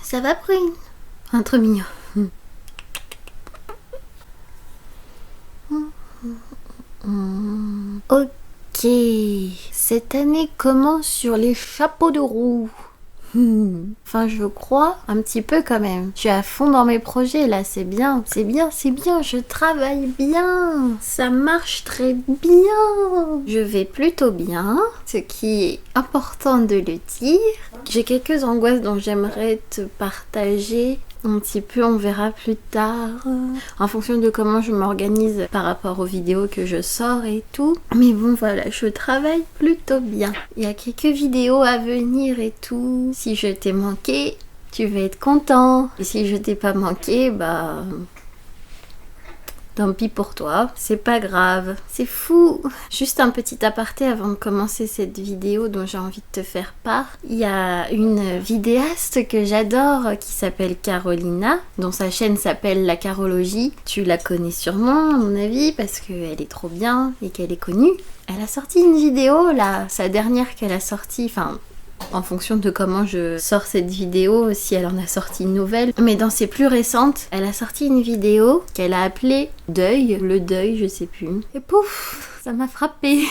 Ça va, Brune? Un trop mignon. Ok, cette année commence sur les chapeaux de roue. Enfin, je crois, un petit peu quand même. Je suis à fond dans mes projets là, c'est bien, c'est bien, c'est bien, je travaille bien, ça marche très bien. Je vais plutôt bien, ce qui est important de le dire. J'ai quelques angoisses dont j'aimerais te partager. Un petit peu, on verra plus tard, en fonction de comment je m'organise par rapport aux vidéos que je sors et tout. Mais bon, voilà, je travaille plutôt bien. Il y a quelques vidéos à venir et tout. Si je t'ai manqué, tu vas être content. Et si je t'ai pas manqué, bah... tant pis pour toi, c'est pas grave, c'est fou. Juste un petit aparté avant de commencer cette vidéo dont j'ai envie de te faire part. Il y a une vidéaste que j'adore qui s'appelle Carolina, dont sa chaîne s'appelle La Carologie. Tu la connais sûrement à mon avis parce qu'elle est trop bien et qu'elle est connue. Elle a sorti une vidéo là, sa dernière qu'elle a sortie, enfin... en fonction de comment je sors cette vidéo, si elle en a sorti une nouvelle. Mais dans ses plus récentes, elle a sorti une vidéo qu'elle a appelée Deuil, le deuil, je sais plus. Et pouf, ça m'a frappée.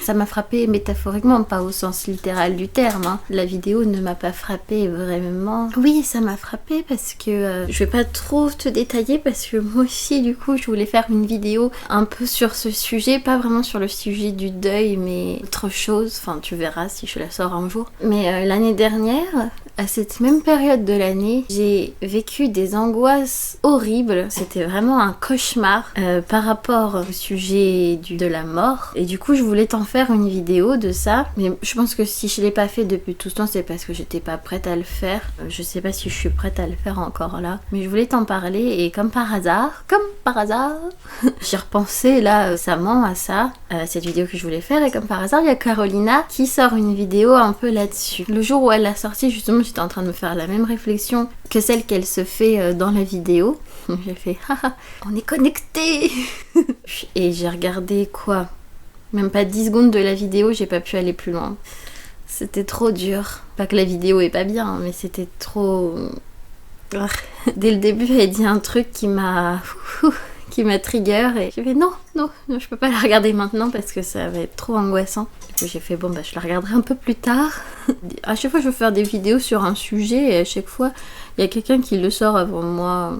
Ça m'a frappée métaphoriquement, pas au sens littéral du terme. Hein. La vidéo ne m'a pas frappée vraiment. Oui, ça m'a frappée parce que je vais pas trop te détailler parce que moi aussi, du coup, je voulais faire une vidéo un peu sur ce sujet, pas vraiment sur le sujet du deuil, mais autre chose. Enfin, tu verras si je la sors un jour. Mais l'année dernière, à cette même période de l'année, j'ai vécu des angoisses horribles. C'était vraiment un cauchemar par rapport au sujet de la mort. Et du coup, je voulais t'en faire une vidéo de ça. Mais je pense que si je l'ai pas fait depuis tout ce temps, c'est parce que j'étais pas prête à le faire. Je sais pas si je suis prête à le faire encore là. Mais je voulais t'en parler et comme par hasard, j'ai repensé là récemment à ça, à cette vidéo que je voulais faire. Et comme par hasard, il y a Carolina qui sort une vidéo un peu là-dessus. Le jour où elle l'a sortie, justement, j'étais en train de me faire la même réflexion que celle qu'elle se fait dans la vidéo. J'ai fait haha, on est connectés. Et j'ai regardé quoi? Même pas 10 secondes de la vidéo, j'ai pas pu aller plus loin. C'était trop dur. Pas que la vidéo est pas bien, mais c'était trop... Dès le début, elle dit un truc qui m'a trigger et j'ai fait non, je peux pas la regarder maintenant parce que ça va être trop angoissant. Du coup, j'ai fait bon, bah je la regarderai un peu plus tard. À chaque fois, je veux faire des vidéos sur un sujet et à chaque fois, il y a quelqu'un qui le sort avant moi.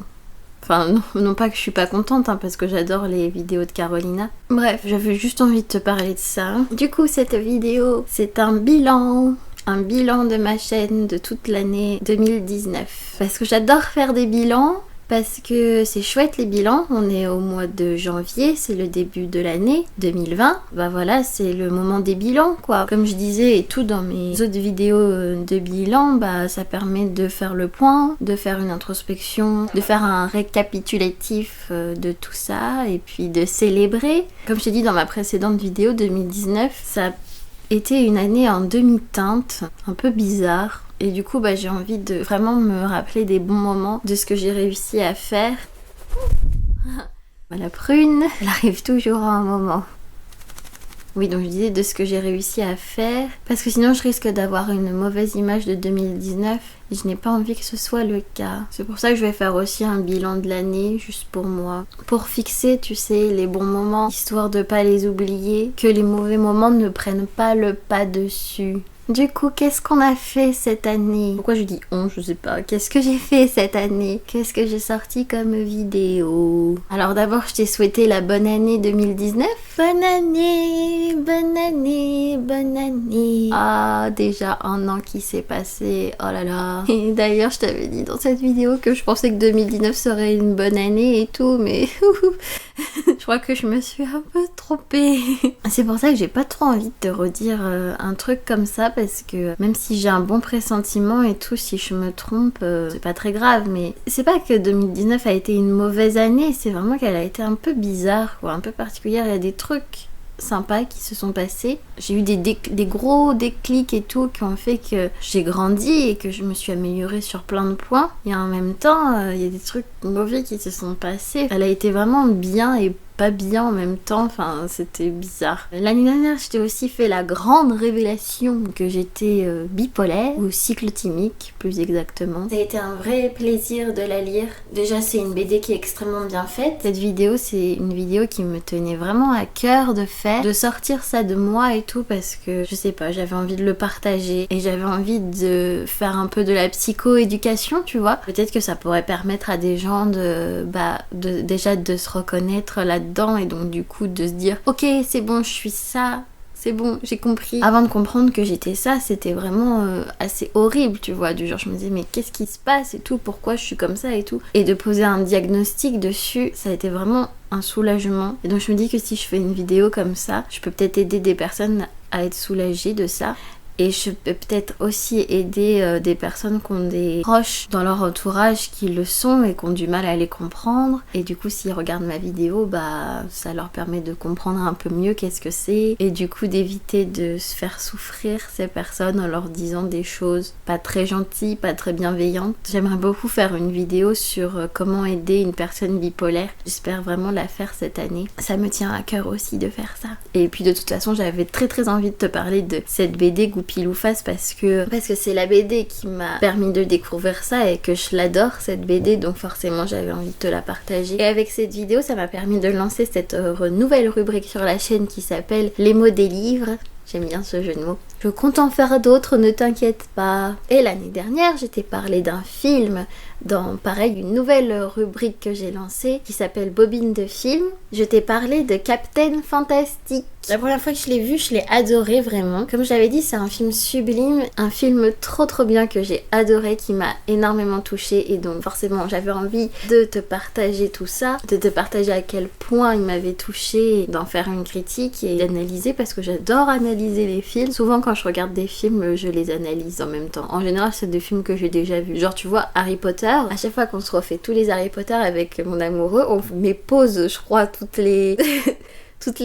Enfin, non pas que je suis pas contente, hein, parce que j'adore les vidéos de Carolina. Bref, j'avais juste envie de te parler de ça. Du coup, cette vidéo, c'est un bilan de ma chaîne de toute l'année 2019. Parce que j'adore faire des bilans, parce que c'est chouette les bilans. On est au mois de janvier, c'est le début de l'année 2020. Bah voilà, c'est le moment des bilans quoi. Comme je disais et tout dans mes autres vidéos de bilan, bah ça permet de faire le point, de faire une introspection, de faire un récapitulatif de tout ça et puis de célébrer. Comme je t'ai dit dans ma précédente vidéo 2019, ça a été une année en demi-teinte, un peu bizarre. Et du coup, bah, j'ai envie de vraiment me rappeler des bons moments, de ce que j'ai réussi à faire. La prune, elle arrive toujours à un moment. Oui, donc je disais de ce que j'ai réussi à faire, parce que sinon je risque d'avoir une mauvaise image de 2019 et je n'ai pas envie que ce soit le cas. C'est pour ça que je vais faire aussi un bilan de l'année, juste pour moi. Pour fixer, tu sais, les bons moments, histoire de pas les oublier, que les mauvais moments ne prennent pas le pas dessus. Du coup, qu'est-ce qu'on a fait cette année? Pourquoi je dis on? Je sais pas. Qu'est-ce que j'ai fait cette année? Qu'est-ce que j'ai sorti comme vidéo? Alors d'abord, je t'ai souhaité la bonne année 2019. Bonne année, bonne année, bonne année. Ah, déjà un an qui s'est passé. Oh là là. Et d'ailleurs, je t'avais dit dans cette vidéo que je pensais que 2019 serait une bonne année et tout, mais... je crois que je me suis un peu trompée. C'est pour ça que j'ai pas trop envie de te redire un truc comme ça, parce que même si j'ai un bon pressentiment et tout, si je me trompe, c'est pas très grave. Mais c'est pas que 2019 a été une mauvaise année, c'est vraiment qu'elle a été un peu bizarre, quoi, un peu particulière. Il y a des trucs sympas qui se sont passés. J'ai eu des gros déclics et tout qui ont fait que j'ai grandi et que je me suis améliorée sur plein de points. Et en même temps, il y a des trucs mauvais qui se sont passés. Elle a été vraiment bien et pas bien en même temps, enfin c'était bizarre. L'année dernière je t'ai aussi fait la grande révélation que j'étais bipolaire, ou cyclotimique plus exactement. Ça a été un vrai plaisir de la lire. Déjà c'est une BD qui est extrêmement bien faite. Cette vidéo c'est une vidéo qui me tenait vraiment à cœur de faire, de sortir ça de moi et tout, parce que je sais pas, j'avais envie de le partager et j'avais envie de faire un peu de la psychoéducation, tu vois. Peut-être que ça pourrait permettre à des gens déjà de se reconnaître là-dedans et donc du coup de se dire ok c'est bon je suis ça, c'est bon j'ai compris. Avant de comprendre que j'étais ça, c'était vraiment assez horrible, tu vois, du genre je me disais mais qu'est-ce qui se passe et tout, pourquoi je suis comme ça et tout, et de poser un diagnostic dessus, ça a été vraiment un soulagement. Et donc je me dis que si je fais une vidéo comme ça, je peux peut-être aider des personnes à être soulagées de ça. Et je peux peut-être aussi aider des personnes qui ont des proches dans leur entourage qui le sont et qui ont du mal à les comprendre. Et du coup, s'ils regardent ma vidéo, ça leur permet de comprendre un peu mieux qu'est-ce que c'est. Et du coup, d'éviter de se faire souffrir ces personnes en leur disant des choses pas très gentilles, pas très bienveillantes. J'aimerais beaucoup faire une vidéo sur comment aider une personne bipolaire. J'espère vraiment la faire cette année. Ça me tient à cœur aussi de faire ça. Et puis de toute façon, j'avais très envie de te parler de cette BD Pile ou face parce que c'est la BD qui m'a permis de découvrir ça et que je l'adore cette BD, donc forcément j'avais envie de te la partager. Et avec cette vidéo ça m'a permis de lancer cette nouvelle rubrique sur la chaîne qui s'appelle Les mots des livres. J'aime bien ce jeu de mots. Je compte en faire d'autres, ne t'inquiète pas. Et l'année dernière, je t'ai parlé d'un film dans, pareil, une nouvelle rubrique que j'ai lancée qui s'appelle Bobine de film. Je t'ai parlé de Captain Fantastic. La première fois que je l'ai vu, je l'ai adoré vraiment. Comme je l'avais dit, c'est un film sublime, un film trop bien que j'ai adoré, qui m'a énormément touchée. Et donc forcément, j'avais envie de te partager tout ça, de te partager à quel point il m'avait touchée, d'en faire une critique et d'analyser parce que j'adore analyser les films. Souvent quand je regarde des films, je les analyse en même temps. En général, c'est des films que j'ai déjà vus. Genre tu vois, Harry Potter, à chaque fois qu'on se refait tous les Harry Potter avec mon amoureux, on met pause, je crois, toutes les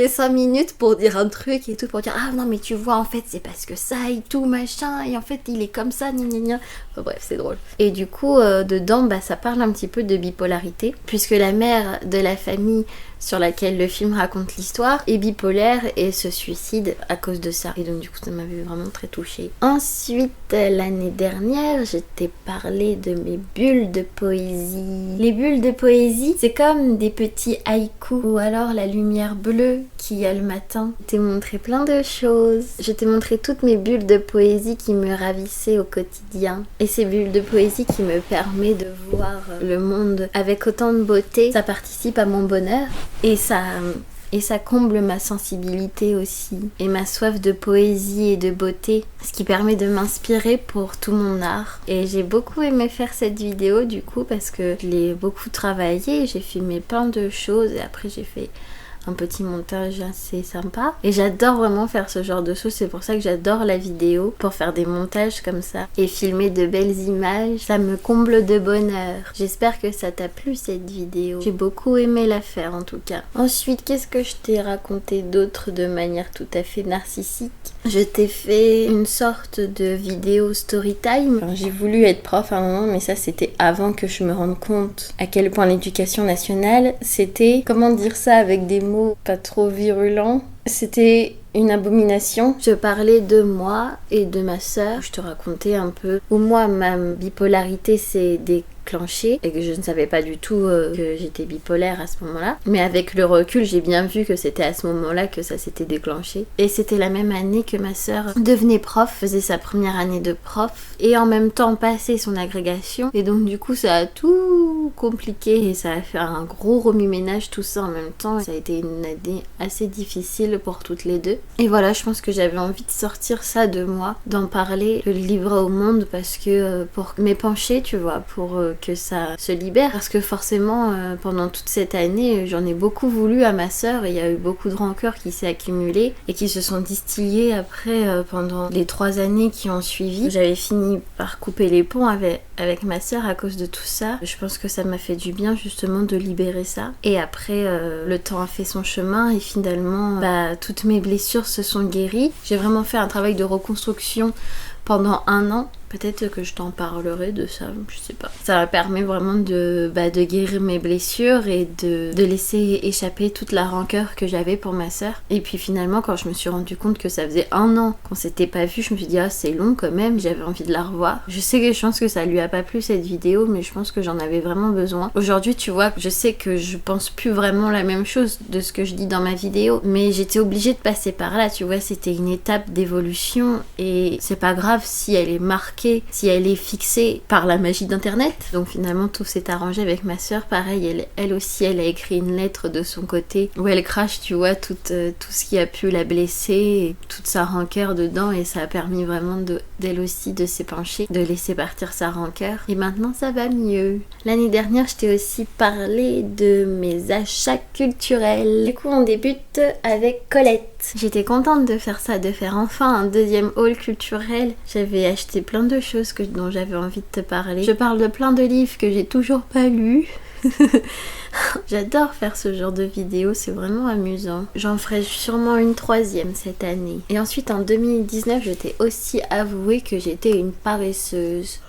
5 minutes pour dire un truc et tout, pour dire ah non mais tu vois en fait c'est parce que ça et tout machin et en fait il est comme ça gna gna gna. Enfin, bref c'est drôle. Et du coup dedans ça parle un petit peu de bipolarité puisque la mère de la famille sur laquelle le film raconte l'histoire est bipolaire et se suicide à cause de ça. Et donc du coup ça m'avait vraiment très touchée. Ensuite l'année dernière je t'ai parlé de mes bulles de poésie. Les bulles de poésie c'est comme des petits haïkus ou alors la lumière bleue qu'il y a le matin. Je t'ai montré plein de choses. Je t'ai montré toutes mes bulles de poésie qui me ravissaient au quotidien. Et ces bulles de poésie qui me permettent de voir le monde avec autant de beauté. Ça participe à mon bonheur. Et ça comble ma sensibilité aussi et ma soif de poésie et de beauté, ce qui permet de m'inspirer pour tout mon art. Et j'ai beaucoup aimé faire cette vidéo du coup parce que je l'ai beaucoup travaillé, j'ai filmé plein de choses et après j'ai fait un petit montage assez sympa et j'adore vraiment faire ce genre de choses, c'est pour ça que j'adore la vidéo, pour faire des montages comme ça et filmer de belles images, ça me comble de bonheur. J'espère que ça t'a plu cette vidéo, j'ai beaucoup aimé la faire en tout cas. Ensuite qu'est-ce que je t'ai raconté d'autre de manière tout à fait narcissique? Je t'ai fait une sorte de vidéo story time. Enfin, j'ai voulu être prof à un moment mais ça c'était avant que je me rende compte à quel point l'éducation nationale c'était, comment dire ça avec des mots pas trop virulents, c'était une abomination. Je parlais de moi et de ma sœur. Je te racontais un peu où moi ma bipolarité s'est déclenchée et que je ne savais pas du tout que j'étais bipolaire à ce moment-là. Mais avec le recul, j'ai bien vu que c'était à ce moment-là que ça s'était déclenché. Et c'était la même année que ma sœur devenait prof, faisait sa première année de prof et en même temps passait son agrégation. Et donc du coup ça a tout compliqué et ça a fait un gros remue-ménage tout ça en même temps. Ça a été une année assez difficile pour toutes les deux. Et voilà, je pense que j'avais envie de sortir ça de moi, d'en parler, de le livrer au monde parce que pour m'épancher, tu vois, pour que ça se libère. Parce que forcément, pendant toute cette année, j'en ai beaucoup voulu à ma sœur et il y a eu beaucoup de rancœur qui s'est accumulée et qui se sont distillées après pendant les 3 années qui ont suivi. J'avais fini par couper les ponts avec ma sœur à cause de tout ça. Je pense que ça m'a fait du bien justement de libérer ça. Et après, le temps a fait son chemin et finalement, toutes mes blessures se sont guéries. J'ai vraiment fait un travail de reconstruction pendant 1 an Peut-être que je t'en parlerai de ça, je sais pas. Ça permet vraiment de guérir mes blessures et de laisser échapper toute la rancœur que j'avais pour ma sœur. Et puis finalement, quand je me suis rendu compte que ça faisait 1 an qu'on s'était pas vu, je me suis dit ah c'est long quand même, j'avais envie de la revoir. Je sais que je pense que ça lui a pas plu cette vidéo, mais je pense que j'en avais vraiment besoin. Aujourd'hui, tu vois, je sais que je pense plus vraiment la même chose de ce que je dis dans ma vidéo, mais j'étais obligée de passer par là, tu vois, c'était une étape d'évolution et c'est pas grave si elle est marquée, si elle est fixée par la magie d'internet. Donc finalement tout s'est arrangé avec ma sœur, pareil, elle aussi elle a écrit une lettre de son côté où elle crache, tu vois, tout ce qui a pu la blesser, et toute sa rancœur dedans, et ça a permis vraiment d'elle aussi de s'épancher, de laisser partir sa rancœur, et maintenant ça va mieux. L'année dernière je t'ai aussi parlé de mes achats culturels. Du coup on débute avec Colette. J'étais contente de faire ça, de faire enfin un deuxième haul culturel. J'avais acheté plein de choses dont j'avais envie de te parler. Je parle de plein de livres que j'ai toujours pas lus. J'adore faire ce genre de vidéo, c'est vraiment amusant. J'en ferai sûrement une 3e cette année. Et ensuite en 2019, je t'ai aussi avoué que j'étais une paresseuse.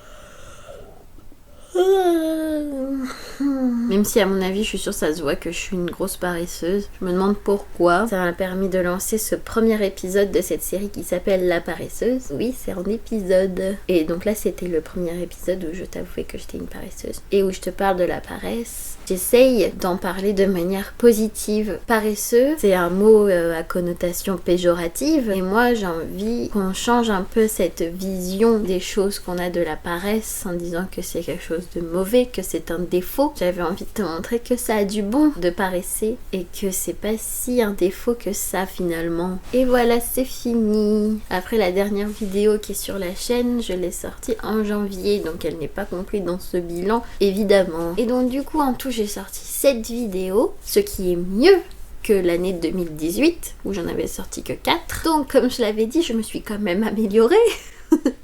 Même si à mon avis je suis sûre ça se voit que je suis une grosse paresseuse. Je me demande pourquoi. Ça m'a permis de lancer ce premier épisode de cette série qui s'appelle La Paresseuse. Oui, c'est un épisode. Et donc là c'était le premier épisode où je t'avouais que j'étais une paresseuse. Et où je te parle de la paresse. J'essaye d'en parler de manière positive. Paresseux, c'est un mot à connotation péjorative. Et moi j'ai envie qu'on change un peu cette vision des choses qu'on a de la paresse en disant que c'est quelque chose de mauvais, que c'est un défaut. J'avais envie de te montrer que ça a du bon de paresser et que c'est pas si un défaut que ça finalement. Et voilà, c'est fini. Après la dernière vidéo qui est sur la chaîne, je l'ai sortie en janvier, donc elle n'est pas comprise dans ce bilan évidemment. Et donc du coup en tout j'ai sorti 7 vidéos, ce qui est mieux que l'année 2018 où j'en avais sorti que 4. Donc comme je l'avais dit, je me suis quand même améliorée.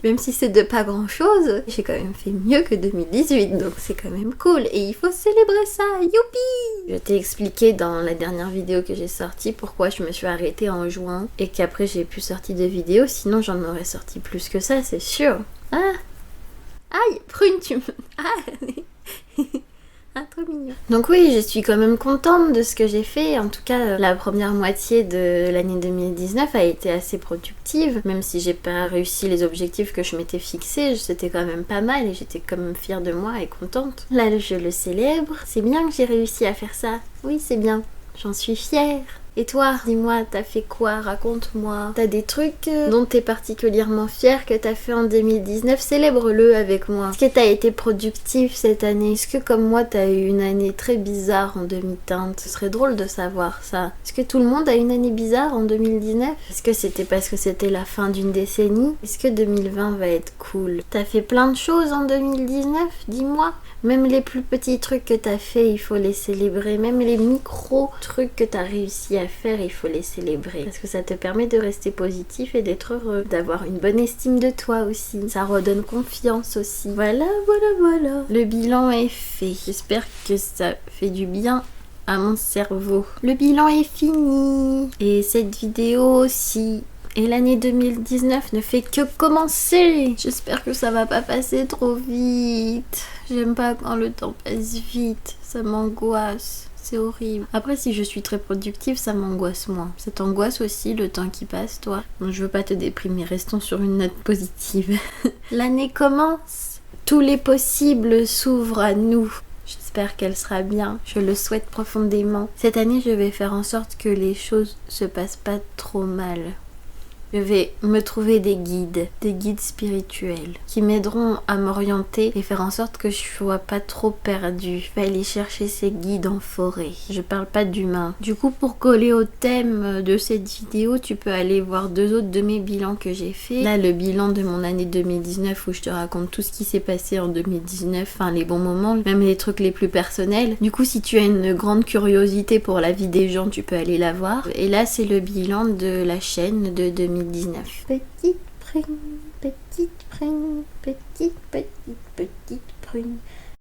Même si c'est de pas grand chose, j'ai quand même fait mieux que 2018, donc c'est quand même cool et il faut célébrer ça, youpi! Je t'ai expliqué dans la dernière vidéo que j'ai sortie pourquoi je me suis arrêtée en juin et qu'après j'ai plus sorti de vidéos, sinon j'en aurais sorti plus que ça, c'est sûr. Ah! Aïe! Prune, tu me... Ah! Ah, trop mignon. Donc oui, je suis quand même contente de ce que j'ai fait. En tout cas, la première moitié de l'année 2019 a été assez productive. Même si j'ai pas réussi les objectifs que je m'étais fixés, c'était quand même pas mal et j'étais quand même fière de moi et contente. Là, je le célèbre. C'est bien que j'ai réussi à faire ça. Oui, c'est bien. J'en suis fière. Et toi, dis-moi, t'as fait quoi? Raconte-moi. T'as des trucs dont t'es particulièrement fière que t'as fait en 2019? Célèbre-le avec moi. Est-ce que t'as été productif cette année? Est-ce que comme moi, t'as eu une année très bizarre en demi-teinte? Ce serait drôle de savoir ça. Est-ce que tout le monde a une année bizarre en 2019? Est-ce que c'était parce que c'était la fin d'une décennie? Est-ce que 2020 va être cool? T'as fait plein de choses en 2019? Dis-moi. Même les plus petits trucs que t'as fait, il faut les célébrer. Même les micro trucs que t'as réussi à faire, il faut les célébrer. Parce que ça te permet de rester positif et d'être heureux. D'avoir une bonne estime de toi aussi. Ça redonne confiance aussi. Voilà, voilà, voilà. Le bilan est fait. J'espère que ça fait du bien à mon cerveau. Le bilan est fini. Et cette vidéo aussi. Et l'année 2019 ne fait que commencer. J'espère que ça va pas passer trop vite. J'aime pas quand le temps passe vite. Ça m'angoisse. C'est horrible. Après, si je suis très productive, ça m'angoisse moins. Ça t'angoisse aussi le temps qui passe, toi? Donc, je veux pas te déprimer. Restons sur une note positive. L'année commence. Tous les possibles s'ouvrent à nous. J'espère qu'elle sera bien. Je le souhaite profondément. Cette année, je vais faire en sorte que les choses se passent pas trop mal. Je vais me trouver des guides spirituels qui m'aideront à m'orienter et faire en sorte que je sois pas trop perdue. Je vais aller chercher ces guides en forêt. Je parle pas d'humains. Du coup, pour coller au thème de cette vidéo, tu peux aller voir 2 autres de mes bilans que j'ai fait. Là, le bilan de mon année 2019 où je te raconte tout ce qui s'est passé en 2019, enfin les bons moments, même les trucs les plus personnels. Du coup, si tu as une grande curiosité pour la vie des gens, tu peux aller la voir. Et là, c'est le bilan de la chaîne de 2019. Petite prune, petite prune, petite prune.